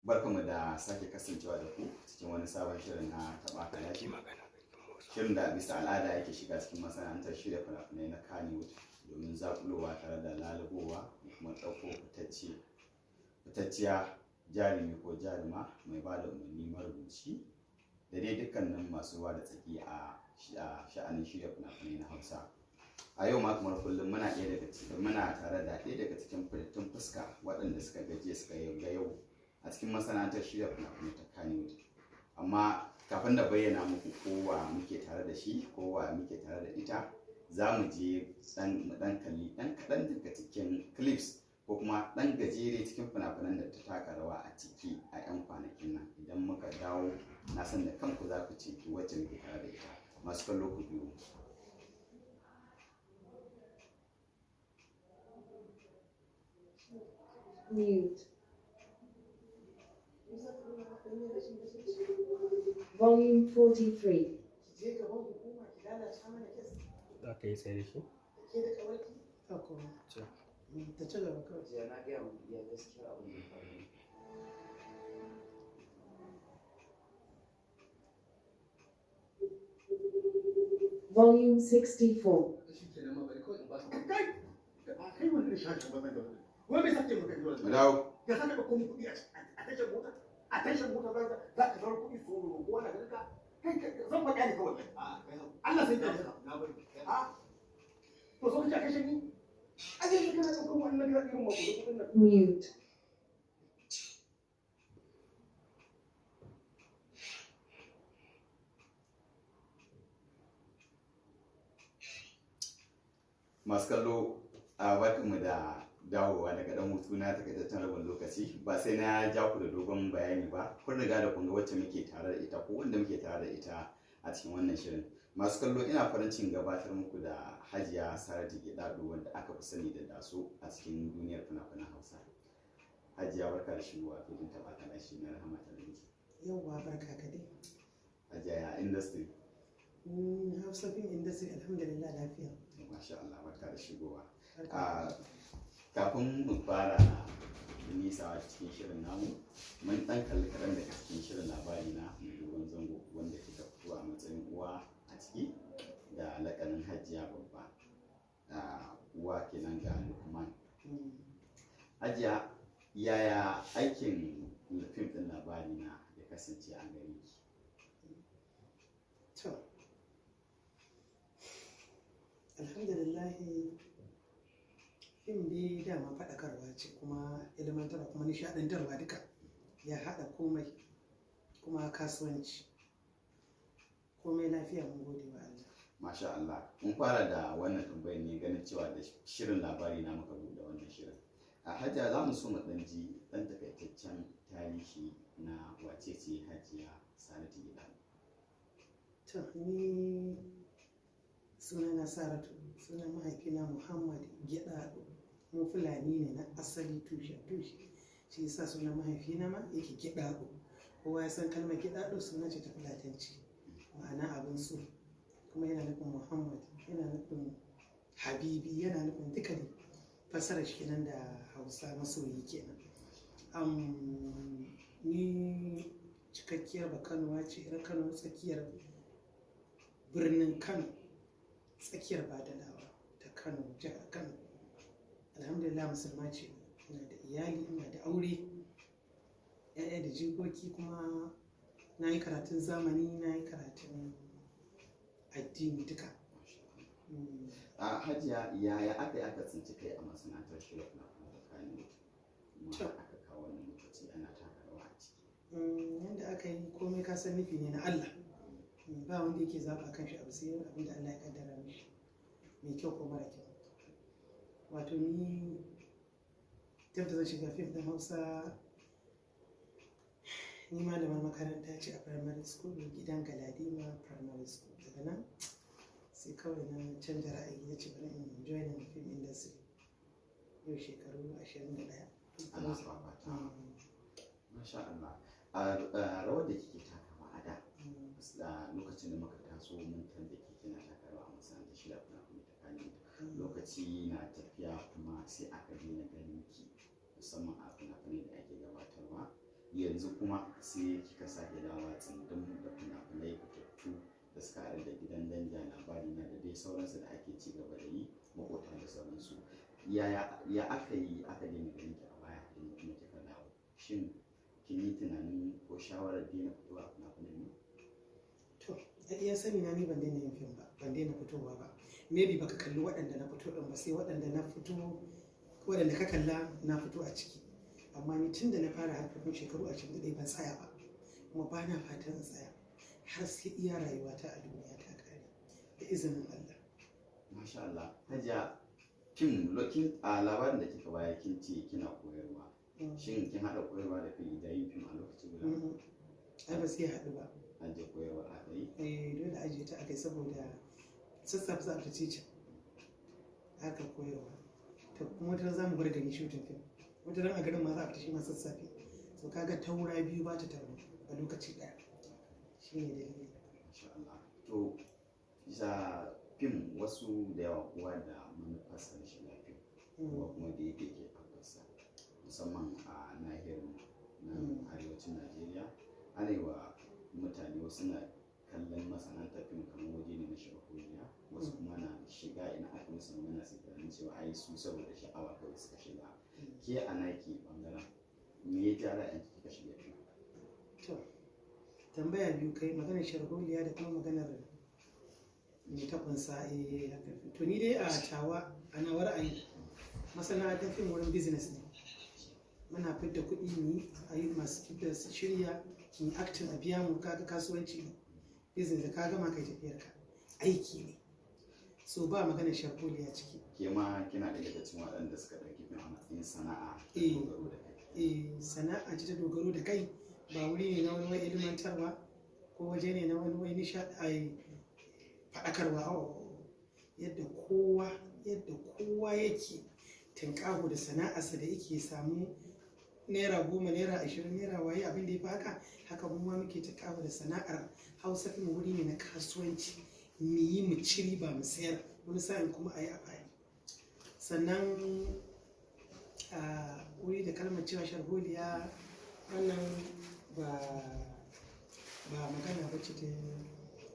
Barkanmu da sake kasancewa da ku cikin wani sabon shirin na taɓa kalashi. Shirin da bisa al'ada yake shiga cikin masana'antar shirya fina-finai na Kannywood domin zaƙulowa tare da lalubowa kuma ɗauko fitacciya jarumi ko jaruma mai ba da umarni marubuci da dai dukkanin masu ruwa da tsaki a sha'anin shirya fina-finai na Hausa. A yau ma kamar kullum muna tare da ɗaya daga cikin fitattun fuska waɗanda suka gaje suka ga yau a cikin masana'antar shirya fina-finai ta Kannywood. Amma kafin da bayyana muku kowa muke tare da shi kowa muke tare da ita, za mu je ɗan kalli ɗan kaɗan daga cikin clips ko kuma ɗan gajere cikin fina-finan da ta taka rawa a ciki a 'yan kwanakin nan. Idan muka dawo na san da kanku za ku ce wacce muke tare da ita. Masu kallo ku biyu. Mute. Volume 43. Za ka yi tsaye shi? Ta ci gaba kawai. Jiya na gaya muku iya gaskiya abin da faru. Volume 64. Mu dawo. A tashar mota za ka zaura kuɗi su ruwa da garka zan faɗa ne kawai. Allah sai ta na bari. To so kace a kashe ni? A je kana ɗaukar wannan kira irin maƙudin nan. Mute. Masu kallo a barkanmu da dawowa daga dan hutu na takaitaccen rabin lokaci, ba sai na ja ku da dogon bayani ba, kun riga da kun ga wacce muke tare da ita ko wanda muke tare da ita a cikin wannan shirin. Masu kallo ina farin cikin gabatar muku da Hajiya Saratu Gidado wanda aka fi sani da Daso a cikin duniyar fina-finan Hausa. Hajiya barka da shigowa filin taɓa kalashi na Rahama Talabijin. Yawwa barka ka dai. Hajiya ya industry. Hausa film industry alhamdulillah lafiya. Masha Allah barka da shigowa. Kafin mu fara nisa cikin shirin namu, mun ɗan kalli kaɗan daga cikin shirin labari na mai dogon zango wanda kika fito a matsayin uwa a ciki da lakanin Hajiya babba, uwa kenan ga Lukman. Hajiya, yaya aikin fim ɗin labari na ya kasance a gare ki? To, alhamdulillah fim dai dama faɗakarwa ce kuma ilmantarwa kuma nishaɗantarwa duka ya haɗa komai kuma kasuwanci komai lafiya mun gode wa Allah. Masha Allah, mun fara da wannan tambayar ne ganin cewa da shirin labari na muka buɗe wannan shirin. A Hajiya za mu so mu ɗan ji ɗan takaitaccen tarihi na wace ce Hajiya Saratu Gidado. To, ni sunana Saratu, sunan mahaifina Muhammad Gidado. Mu Fulani ne na asali tushe shi yasa sunan mahaifina ma yake Gidado. Kowa ya san kalmar Gidado suna ce ta Fulatanci, ma'ana abin so, kuma yana nufin Muhammad, yana nufin Habibi, yana nufin duka ne fasarar shi kenan da Hausa masoyi kenan. Ni cikakkiyar Bakanuwa ce, yar Kano, tsakiyar birnin Kano, tsakiyar Badalawa ta Kano, jihar Kano. Alhamdulillah musulma ce, ina da iyali, ina da aure, 'ya'ya da jikoki, kuma na yi karatun zamani, na yi karatun addini duka. Hajiya, yaya aka tsinci kai a masana'antar shirya fina-finan da Kannywood kuma aka kawo wannan lokaci ana taka rawa a ciki? Yanda aka yi komai ka san nufi ne na Allah, ba wanda yake zaɓa kan shi abu sai abin da Allah ya kaddara mishi, mai kyau ko mara kyau. Wato ni tun da zan shiga fim ɗin Hausa, ni malamar makaranta ce a primary school, gidan Galadima primary school. Daga nan sai kawai na canja ra'ayi na ce bari in join film industry. Yau shekaru 21. Ana fafata. Masha Allah. Rawar da kike takawa a da lokacin da muka taso mun kan da kike na taka rawa a masana'antar shirya fina-finai ta Kannywood. Lokaci na tafiya kuma sai aka daina ganin ki musamman a fina-finai da ake gabatarwa yanzu kuma sai kika sake dawa tsindin da fina-finai fitattu da suka haɗu da gidan danja, labari na da dai sauransu da ake ci gaba da yi, makota da sauransu. Ya aka yi aka daina ganin ki a baya da kuma kika dawo? Shin kin yi tunanin ko shawarar daina fitowa a fina-finai ne? To, a iya sani na ni ban daina yin fim ba, ban daina fitowa ba. Maybe baka kalli waɗanda na fito ɗin ba, sai waɗanda na fito, waɗanda ka kalla na fito a ciki. Amma ni tun da na fara harkar shekaru 21 ban tsaya ba, kuma ba na fatan tsaya har sai iya rayuwata a duniya ta kare da izinin Allah. Masha Allah. Hajiya, kin a labarin da kika baya kin ce kina koyarwa. Shin kin haɗa koyarwa da fim da yin fim a lokaci guda? Ai ba sai haɗu ba. Ajiye koyarwa aka yi? Dole ajiye ta aka yi saboda sassafe za a fita cica haka koyarwa. To kuma wata za mu bar gari shooting fim. Wata ran a garin ma za a fita shi ma sassafe. So kaga taura biyu ba ta tauro a lokaci ɗaya. Shi ne dalili. Masha Allah. To, bisa fim wasu da yawa kowa da manufarsa na shiga fim, kowa kuma da yake ke fadarsa, musamman a nahiyar nan arewacin Najeriya. Ana yi wa mutane, wasu na kallon masana'antar fim kamar waje ne na shirkoliya, wasu kuma na shiga ina aka musu magana su tunanin cewa ai su saboda sha'awa kawai suka shiga. Ke a naki bangaren me ya ja ra'ayin kika shiga fim? To, tambaya biyu kai, maganar sharholiya da kuma maganar mai ta kunsa. To ni dai a tawa a nawa ra'ayi masana'antar fim wurin business ne. Muna fidda kuɗi ne a yi masu fidda su shirya mu acting a biya mu, kaga kasuwanci ne, business da ka gama kai tafiyar ka, aiki ne. So ba maganar sharholiya ciki. Ke ma kina daga cikin waɗanda suka ɗauki fim a matsayin sana'a ta dogaro da kai? Sana'a ce ta dogaro da kai, ba wuri ne na wani wai ilimantarwa ko waje ne na wani wai nishaɗi faɗakarwa. Yadda kowa yake tinƙaho da sana'arsa da yake samu naira 10, naira 20, naira waye abin da ya fi haka mu ma muke tinƙaho da sana'ar Hausa fim. Wuri ne na kasuwanci, mu yi mu ci riba mu sayar, wani sa'in kuma a yi a bayi. Sannan wuri da kalmar cewa sharholiya wannan ba magana ba ce ta,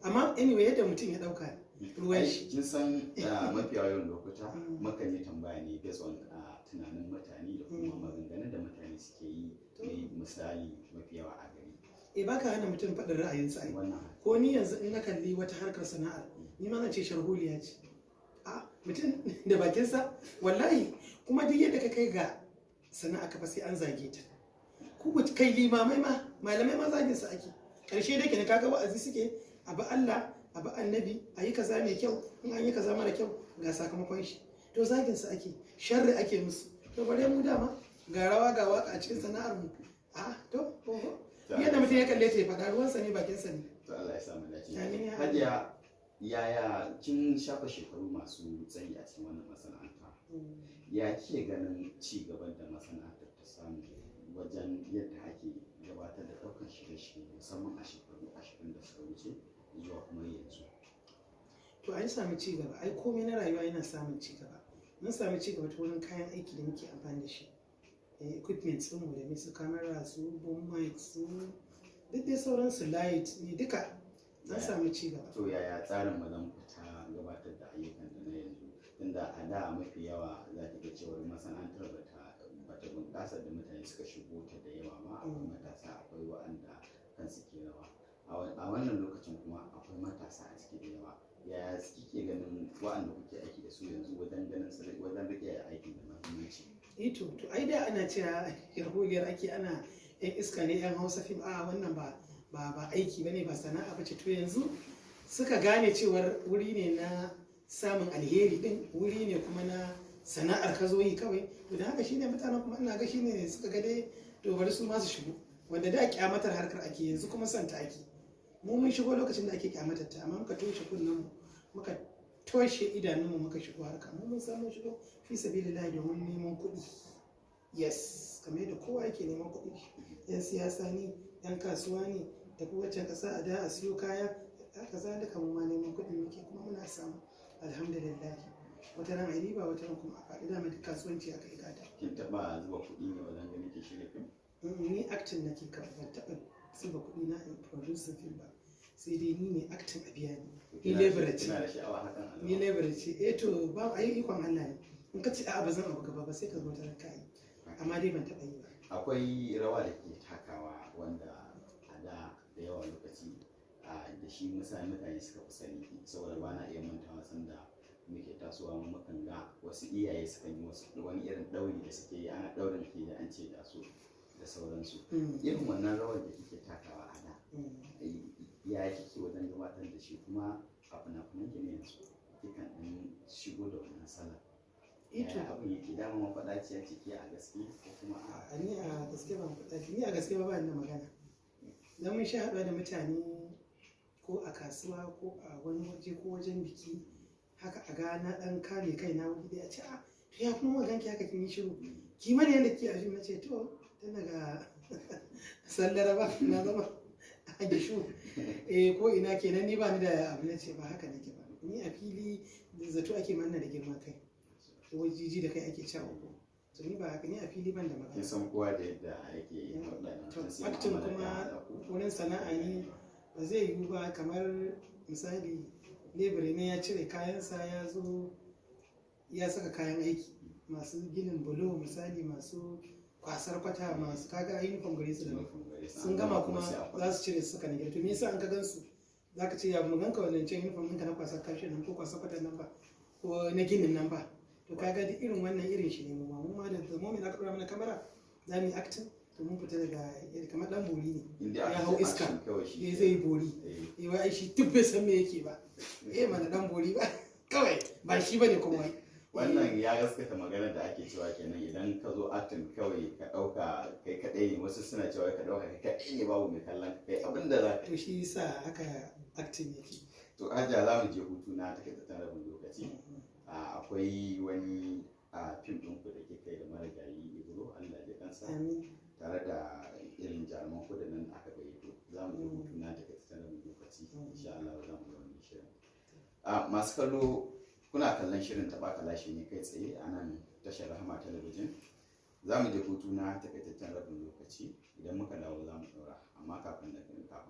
amma anyway yadda mutum ya dauka ruwan shi. Kin san mafi yawan lokuta makan yi tambaya ne based on tunanin mutane da kuma maganganun da mutane suke yi, misali mafi yawa a gari. Baka hana mutum faɗin ra'ayinsa ai. Ko ni yanzu in na kalli wata harkar sana'ar, ni ma zan ce sharholiya ce. Mutum da bakinsa wallahi. Kuma duk yadda ka kai ga sana'a ka fa sai an zage ta. Ku kai limamai ma, malamai ma zagin su ake. Karshe da kenan kaga wa'azi suke, abu Allah, abu annabi, a yi kaza mai kyau, in an yi kaza mara kyau ga sakamakon shi. To zagin su ake, sharri ake musu. To bare mu dama ga rawa ga waka a cikin sana'ar mu. To yadda mutum ya kalle ta ya faɗa, ruwansa ne bakinsa ne. To Allah ya samu dace. Hajiya, yaya kin shafa shekaru masu tsayi a cikin wannan masana'anta? Ya ke ganin ci gaban da masana'antar ta samu wajen yadda ake gabatar da ɗaukar shirye-shirye musamman a shekaru 20 da suka wuce zuwa kuma yanzu? To an sami ci gaba, ai komai na rayuwa yana samun ci gaba. Mun sami ci gaba ta wurin kayan aiki da muke amfani da shi, equipment ɗinmu da su camera, su boom mic, su duk dai sauransu, light ne, duka an sami ci gaba. To yaya tsarin mazan fita gabatar da ayyukan da na yanzu? Tunda a da mafi yawa za ta ga cewar masana'antar bata bunƙasa da mutane suka shigo ta da yawa ma, akwai matasa, akwai wa'anda kansu ke rawa. A wannan lokacin kuma akwai matasa a ciki da yawa. Yaya kike ganin wa'anda kuke aiki da su yanzu wajen ganin wajen rike aikin da muhimmanci? To ai da ana cewa yarholiyar ake, ana yan iska ne, yan Hausa fim, wannan ba aiki bane, ba sana'a bace. To yanzu suka gane cewar wuri ne na samun alheri din, wuri ne kuma na sana'ar ka zo yi kawai. To da haka shine mutanen kuma ina ga shine suka ga dai to bari su ma su shigo, wanda da kyamatar harkar ake, yanzu kuma santa ake. Mu mun shigo lokacin da ake kyamatar ta, amma muka toshe kunnen mu, muka toshe idanun mu, muka shigo harka. Mun san mun shigo fi sabilillahi domin neman kuɗi. Yes, kamar yadda kowa yake neman kuɗi. Yan siyasa ne, yan kasuwa ne, tafi waccan ƙasa a da a siyo kaya, haka zalika mu ma neman kuɗi muke, kuma muna samu alhamdulillah. Wata ran a riba, wata ran kuma a faɗi, dama duk kasuwanci aka yi gada. Kin taɓa zuba kuɗi ne wajen ganin ki shirya fim? Ni acting nake kan ban taɓa zuba kuɗi na in produce film ba, sai dai ni ne acting a biya ni labor ce. Kina da sha'awa hakan a Ni labor ce, to ba a yi ikon Allah ne, in ka ce a'a ba zan abu gaba ba sai ka zo ta ranka yi, amma dai ban taɓa yi ba. akwai rawa da ke takawa wanda a da yawa lokaci da shi mutane suka fi sani saboda ba na iya mantawa sanda muke tasowa mukan ga wasu iyaye sukan yi wani irin ɗauri da suke yi, ana ɗaurin ke da an ce da su da sauransu. Irin wannan rawar da kike takawa a da ya kike wajen gabatar da shi, kuma a fina-finan ki ne yanzu kikan ɗan shigo da wannan salon. Abin yake dama mafaɗaciya ciki a gaske ko kuma a ni a gaske ba faɗaci, ni a gaske ba ni da magana. Dan mun sha haɗuwa da mutane ko a kasuwa ko a wani waje ko wajen biki haka a ga na ɗan kame kai na wuri ɗaya ce a to ya kuma maganki haka kin yi shiru ki mana yadda ke a shi na ce to tun daga sallara ba na zama a gishu ko ina kenan ni ba ni da abu na ce ba haka nake ba, ni a fili zato ake manna da girman kai, wajiji da kai ake cewa ko to ni ba haka, ni a fili ban da magana. kin san kowa da yadda yake acting kuma wurin sana'a ne ba zai yiwu ba, kamar misali lebure ne ya cire kayansa ya zo ya saka kayan aiki, masu ginin bulo misali, masu kwasar kwata, masu kaga uniform gare su da sun gama kuma za su cire su saka ne, to me yasa an ka gansu za ka ce ya mu ganka wannan can uniform ɗinka na kwasar kashi nan ko kwasar kwata nan ba ko na ginin nan ba, to kaga duk irin wannan irin shi ne mu ma da moment aka ɗora mana kamera za mu yi acting to mun fita daga kamar dan bori ne ya hau iska zai yi bori wai shi duk bai san me yake ba mana dan bori ba kawai ba shi bane kuma wannan ya gaskata magana da ake cewa kenan idan ka zo acting kawai ka dauka kai kadai ne, wasu suna cewa ka dauka kai kadai ne babu mai kallon kai abinda za ka to shi yasa haka acting yake. To Hajiya za mu je hutu na takaitaccen rabin lokaci. Akwai wani fim ɗin ku da kika yi da marigayi Ibro Allah ya kansa tare da irin jaruman ku da nan aka gayyato, za mu je hutu na takaitaccen rabin lokaci insha Allah za mu yi wannan shirin. Masu kallo kuna kallon shirin taɓa kalashi ne kai tsaye a nan tashar Rahama Talabijin. Za mu je hutu na takaitaccen rabin lokaci, idan muka dawo za mu ɗaura, amma kafin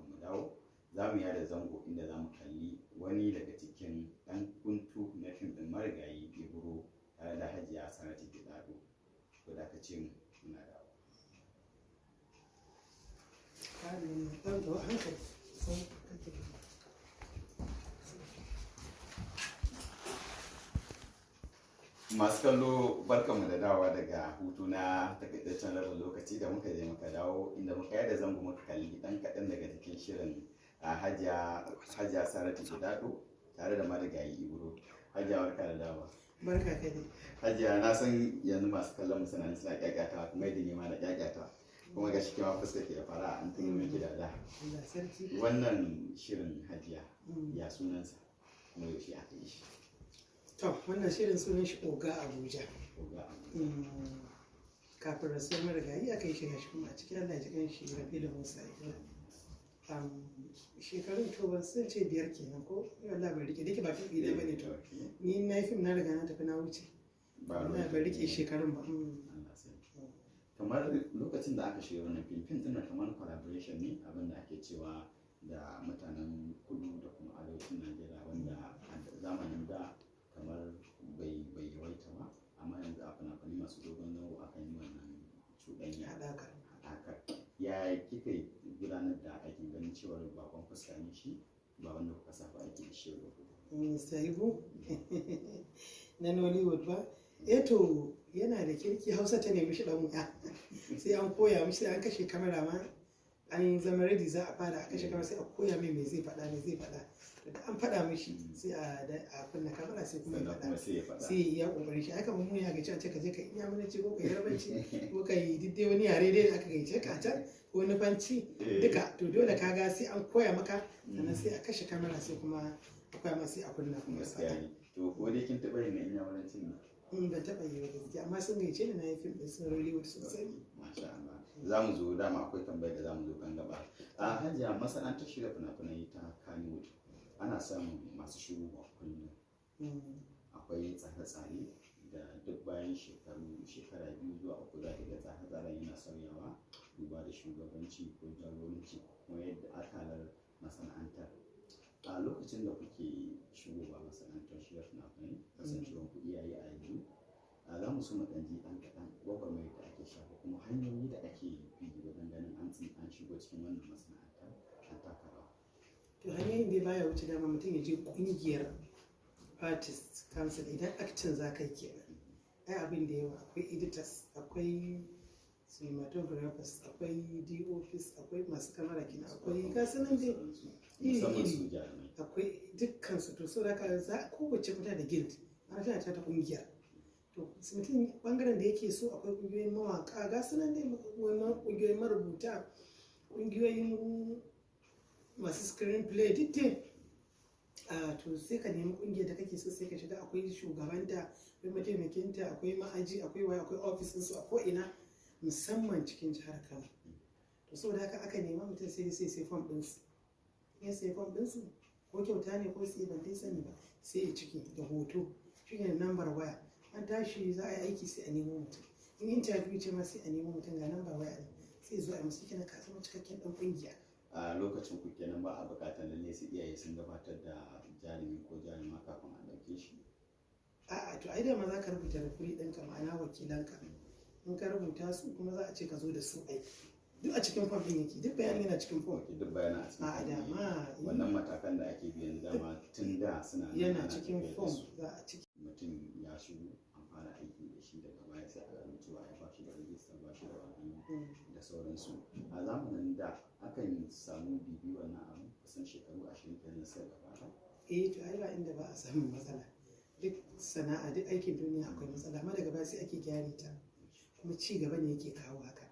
mu dawo za mu yada zango inda za mu kalli wani daga cikin ɗan kuntu na fim ɗin marigayi Ibro tare da Hajiya Saratu Gidado. Ko da ka ce mu muna dawo. Masu kallo barkanmu da dawowa daga hutu na takaitaccen rabin lokaci da muka je muka dawo inda muka yada zango muka kalli ɗan kaɗan daga cikin shirin Hajiya Saratu Gidado tare da marigayi Ibro. Hajiya barka da dawowa. Barka ka dai. Hajiya na san yanzu masu kallon mu suna kyakkyata kuma yadda ne ma da kyakkyata kuma ga shi kima fuskar ke da fara an tuni miki da da. Wannan shirin Hajiya ya sunansa kuma yaushe aka yi shi? To wannan shirin sunan shi Oga Abuja. Kafin rasuwar marigayi aka yi shirin shi kuma a cikin Allah ya ji kan shi Rabi da Musa shekarun to ban sun ce 5 kenan ko wallahi ban rike dake ba fi da bane to ni na yi fim na riga na tafi na wuce ba ban rike shekarun ba. Kamar lokacin da aka shiga wannan fim din kamar collaboration ne abin da ake cewa da mutanen kudu da kuma arewacin Najeriya wanda a zamanin da kamar bai yawaita ba, amma yanzu a fina-finai masu dogon zango akan yi wannan cuɗanya haɗakar. Ya kika gudanar da aikin ganin cewar bakon fuska ne shi ba wanda kuka saba aiki da shi ba? Sahibu na Nollywood ba? To yana da kirki, Hausa ta nemi shi ɗan wuya sai an koya mishi, sai an kashe kamera ma an zama ready za a fara a kashe kamera sai a koya mai me zai faɗa daga an faɗa mishi sai a kunna kamera sai kuma ya faɗa sai ya kokari shi aka mun ya gaci a ce ka je ka iya mana ce ko ka yarbanci ko ka yi diddai wani yare dai da aka gaice ka can ko nufanci duka, to dole ka ga sai an koya maka sannan sai a kashe kamera sai kuma a koya maka sai a kunna kuma faɗa. To ko dai kin taɓa yin ina wani cin ban taɓa yi ba gaskiya, amma sun gaice ni na yi fim ɗin sun Hollywood sosai. Masha Allah. Za mu zo dama akwai tambayar da za mu zo kan gaba. Hajiya masana'antar shirya fina-finai ta Kannywood ana samun masu shiru a kullum. Akwai tsare-tsare da duk bayan shekara 2 zuwa 3 za ka ga tsare-tsaren yana sauyawa duba da shugabanci ko jagoranci kuma yadda akalar masana'antar a lokacin da kuke shigowa masana'antar shirya fina-finai kasancewar ku iyaye a yanzu za mu so mu ɗan ji ɗan kaɗan gwagwarmayar da ake shafa kuma hanyoyi da ake bi wajen ganin an shigo cikin wannan masana'anta an taka rawa. To hanyoyin dai baya wuce dama mutum ya je ƙungiyar artist council idan acting za ka yi kenan. Ai abin da yawa akwai editors, akwai cinematographers, akwai DOPs, akwai masu kamara kina, akwai gasanan dai iri-iri, akwai dukkan su. To so da ka za kowace mutane da guild ana tana ta ƙungiyar. To mutum bangaren da yake so akwai ƙungiyoyin mawaƙa gasanan dai ƙungiyoyin marubuta, ƙungiyoyin masu screenplay duk dai. To sai ka nemi ƙungiyar da kake so sai ka shiga, akwai shugabanta, akwai mataimakinta, akwai ma'aji, akwai waya, akwai ofisinsu a ko'ina musamman cikin jihar Kano. To saboda haka aka nema mutum sai form ɗinsu. Ya sai form ɗinsu ko kyauta ne ko sai ban dai sani ba, sai ya ciki da hoto, shi ne lambar waya. An tashi za a yi aiki sai a nemo mutum. In interview ce ma sai a nemo mutum ga lambar waya ne, sai zo a yi musu kenan ka zama cikakken ɗan ƙungiya. A lokacin ku kenan ba a buƙatar lalle su iyaye sun gabatar da jarumi ko jaruma kafin a ɗauke shi. A'a to ai dama za ka rubuta rafuri ɗinka ma'ana wakilanka. In ka rubuta su kuma za a ce ka zo da su aiki. Duk a cikin fom ɗin yake, duk bayanin yana cikin fom. Duk bayanin a cikin a dama wannan matakan da ake biyan dama tun da suna yana cikin fom za a ciki. Mutum ya shigo an fara aiki da shi daga baya sai a gano cewa ya bashi da rajista ba shi da wani da sauransu. A zamanin da akan samu bibi wannan abu kusan shekaru 20 kenan sai gabata. To ai ba inda ba a samun matsala. Duk sana'a duk aikin duniya akwai matsala amma daga baya sai ake gyara ta. Kuma ci gaba ne yake kawo haka.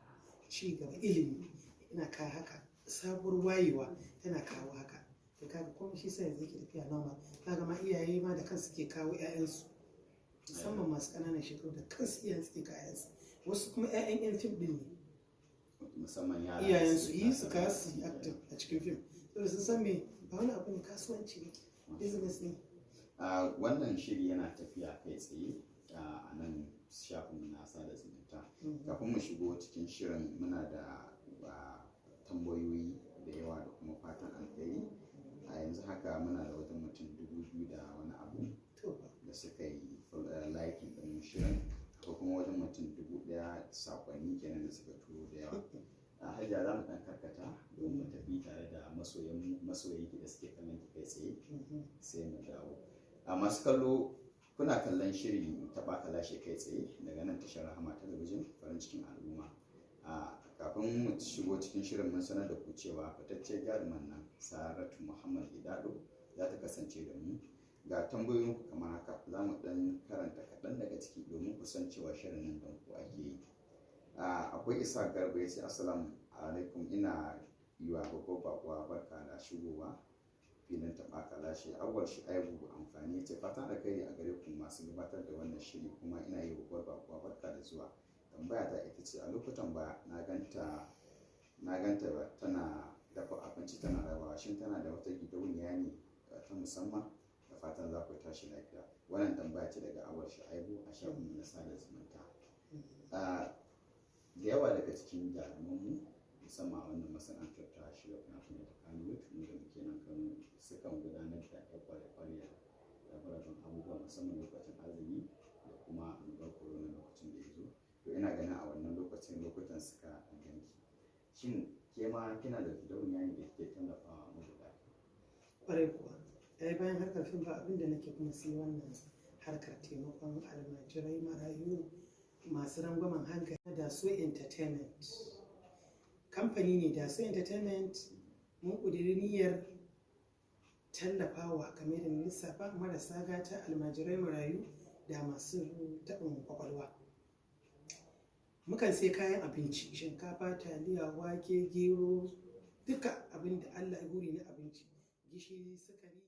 Ci gaba ilimi yana kawo haka, sabuwar wayewa tana kawo haka. To kaga komai shi sai yanzu yake tafiya normal. Kaga ma iyaye ma da kansu ke kawo ƴaƴansu, musamman masu ƙananan shekaru da kansu iyayen suke kawo ƴaƴansu. Wasu kuma ƴaƴan ƴan fim ɗin ne, musamman yara iyayensu yi su kasu yi active a cikin fim. Saboda sun san me ba wani abu ne, kasuwanci ne, business ne. Wannan shiri yana tafiya kai tsaye a nan shafin na sada zumunta. Kafin mu shigo cikin shirin muna da tambayoyi da yawa da kuma fatan alheri. A yanzu haka muna da wata mutum 2000 da wani abu da suka yi liking ɗin shirin, ko kuma wajen mutum 1000 sakonni kenan da suka turo da yawa. Hajiya za mu ɗan karkata domin mu tafi tare da masoyan da suke kallon ki kai tsaye sai mu dawo. Masu kallo kuna kallon shirin taɓa kalashe kai tsaye daga nan tashar Rahama Talabijin farin cikin al'umma. Kafin mu shigo cikin shirin mun sanar da ku cewa fitaccen jaruman nan Saratu Muhammad Gidado za ta kasance da mu. Ga tambayoyin ku kamar haka, za mu ɗan karanta kaɗan daga ciki domin ku san cewa shirin nan don ku ake yi. Akwai Isa Garba ya ce assalamu alaikum, ina yi wa babbar bakuwa barka da shigowa filin taɓa kalashe. Awwal Shu'aibu amfani ce fatan da kai a gare ku masu gabatar da wannan shiri, kuma ina yi babbar bakuwa barka da zuwa. Tambaya ta ita ce, a lokutan baya na ganta tana dafa abinci tana rabawa, shin tana da wata gidauniya ne ta musamman? Da fatan za ku tashi lafiya. Wannan tambaya ce daga Awwal Shu'aibu a shafin na sada zumunta. Da yawa daga cikin jarumanmu musamman a wannan masana'antar ta shirya fina-finai da Kannywood mu da muke nan Kano sukan gudanar da kwale-kwale da farafin abubuwa musamman lokacin azumi da kuma annobar corona lokacin da ya zo. To ina ganin a wannan lokutan suka ganki. Shin ke ma kina da gidauniya ne da kike tallafawa mabukata? Kwarai kuwa. Bayan harkar fim ba abin da nake kuma sai wannan harkar taimakon almajirai, marayu, masu rangwamen hankali. Daso Entertainment kamfani ne. Daso Entertainment mun ƙudiri niyyar tallafawa kamar da lissafa marasa gata, almajirai, marayu da masu taɓin kwakwalwa. Mukan sai kayan abinci, shinkafa, taliya, wake, gero, duka abin da Allah ya huri na abinci, gishiri, sukari.